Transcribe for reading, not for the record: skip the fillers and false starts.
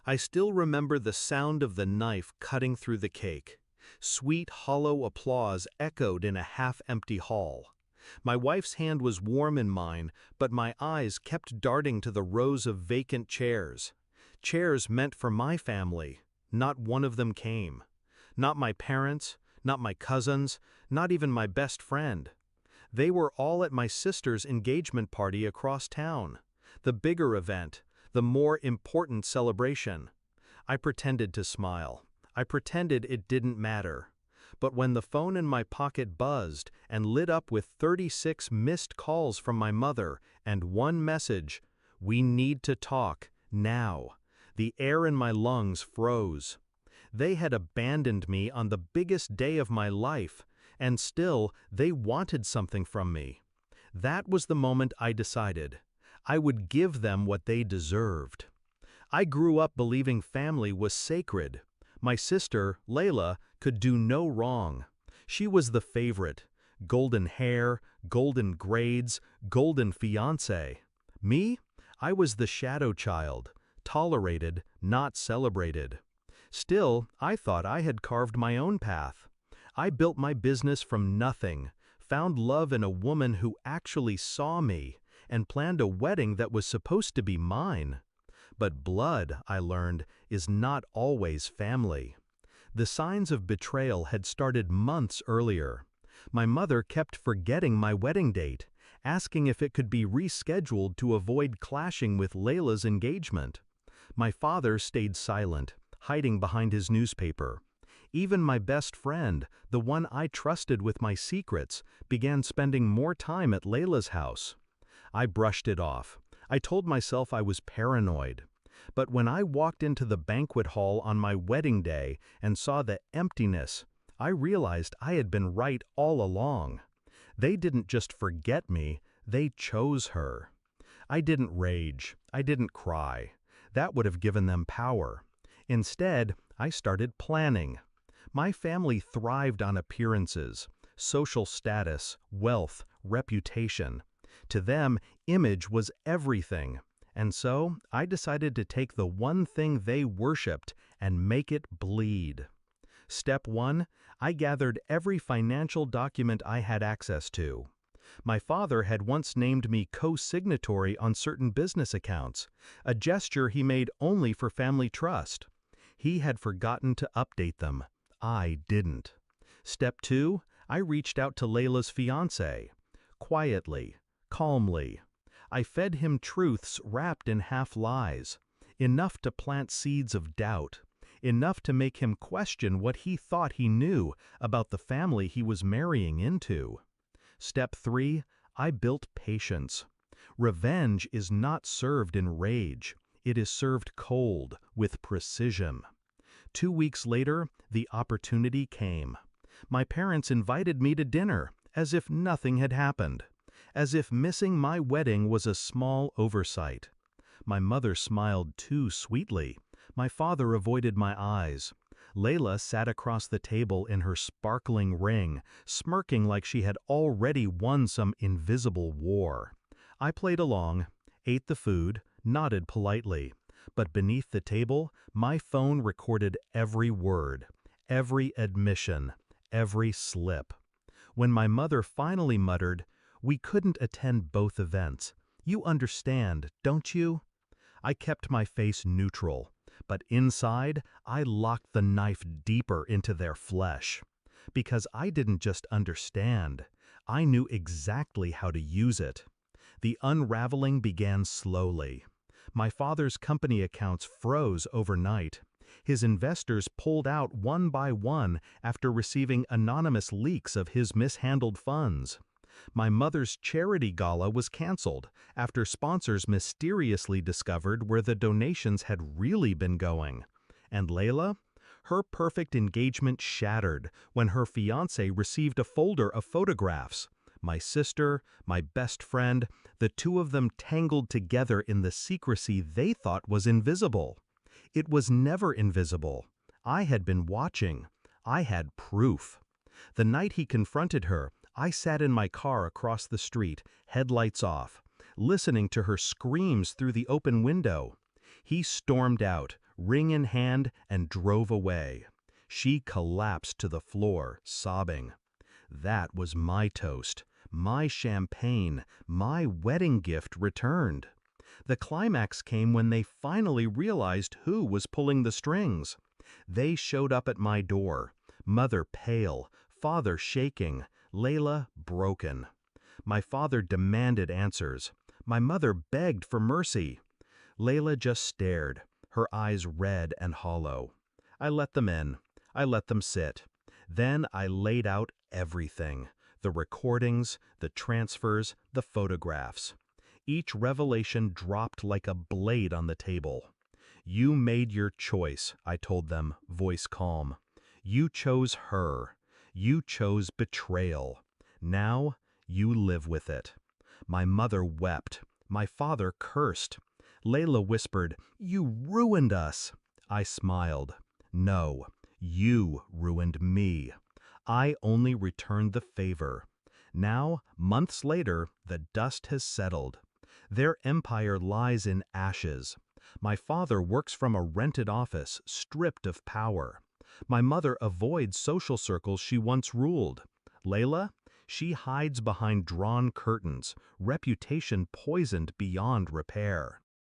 I still remember the sound of the knife cutting through the cake. Sweet, hollow applause echoed in a half-empty hall. My wife's hand was warm in mine, but my eyes kept darting to the rows of vacant chairs. Chairs meant for my family. Not one of them came. Not my parents, not my cousins, not even my best friend. They were all at my sister's engagement party across town. The bigger event, the more important celebration. I pretended to smile. I pretended it didn't matter. But when the phone in my pocket buzzed and lit up with 36 missed calls from my mother and one message, "We need to talk, now," the air in my lungs froze. They had abandoned me on the biggest day of my life, and still they wanted something from me. That was the moment I decided. I would give them what they deserved. I grew up believing family was sacred. My sister, Layla, could do no wrong. She was the favorite. Golden hair, golden grades, golden fiancé. Me? I was the shadow child. Tolerated, not celebrated. Still, I thought I had carved my own path. I built my business from nothing, found love in a woman who actually saw me, and planned a wedding that was supposed to be mine. But blood, I learned, is not always family. The signs of betrayal had started months earlier. My mother kept forgetting my wedding date, asking if it could be rescheduled to avoid clashing with Layla's engagement. My father stayed silent, hiding behind his newspaper. Even my best friend, the one I trusted with my secrets, began spending more time at Layla's house. I brushed it off. I told myself I was paranoid. But when I walked into the banquet hall on my wedding day and saw the emptiness, I realized I had been right all along. They didn't just forget me, they chose her. I didn't rage. I didn't cry. That would have given them power. Instead, I started planning. My family thrived on appearances, social status, wealth, reputation. To them, image was everything. And so, I decided to take the one thing they worshipped and make it bleed. Step 1, I gathered every financial document I had access to. My father had once named me co-signatory on certain business accounts, a gesture he made only for family trust. He had forgotten to update them. I didn't. Step 2, I reached out to Layla's fiancé. Quietly, calmly. I fed him truths wrapped in half-lies, enough to plant seeds of doubt, enough to make him question what he thought he knew about the family he was marrying into. Step 3, I built patience. Revenge is not served in rage. It is served cold, with precision. 2 weeks later, the opportunity came. My parents invited me to dinner, as if nothing had happened. As if missing my wedding was a small oversight. My mother smiled too sweetly. My father avoided my eyes. Layla sat across the table in her sparkling ring, smirking like she had already won some invisible war. I played along, ate the food, nodded politely. But beneath the table, my phone recorded every word, every admission, every slip. When my mother finally muttered, "We couldn't attend both events. You understand, don't you?" I kept my face neutral, but inside, I locked the knife deeper into their flesh. Because I didn't just understand, I knew exactly how to use it. The unraveling began slowly. My father's company accounts froze overnight. His investors pulled out one by one after receiving anonymous leaks of his mishandled funds. My mother's charity gala was canceled after sponsors mysteriously discovered where the donations had really been going. And Layla? Her perfect engagement shattered when her fiancé received a folder of photographs. My sister, my best friend, the two of them tangled together in the secrecy they thought was invisible. It was never invisible. I had been watching. I had proof. The night he confronted her, I sat in my car across the street, headlights off, listening to her screams through the open window. He stormed out, ring in hand, and drove away. She collapsed to the floor, sobbing. That was my toast, my champagne, my wedding gift returned. The climax came when they finally realized who was pulling the strings. They showed up at my door, mother pale, father shaking, Layla broken. My father demanded answers. My mother begged for mercy. Layla just stared, her eyes red and hollow. I let them in. I let them sit. Then I laid out everything. The recordings, the transfers, the photographs. Each revelation dropped like a blade on the table. You made your choice, I told them, voice calm. You chose her. You chose betrayal. Now you live with it. My mother wept. My father cursed. Layla whispered, "You ruined us." I smiled. No, you ruined me. I only returned the favor. Now, months later, the dust has settled. Their empire lies in ashes. My father works from a rented office, stripped of power. My mother avoids social circles she once ruled. Layla? She hides behind drawn curtains, reputation poisoned beyond repair.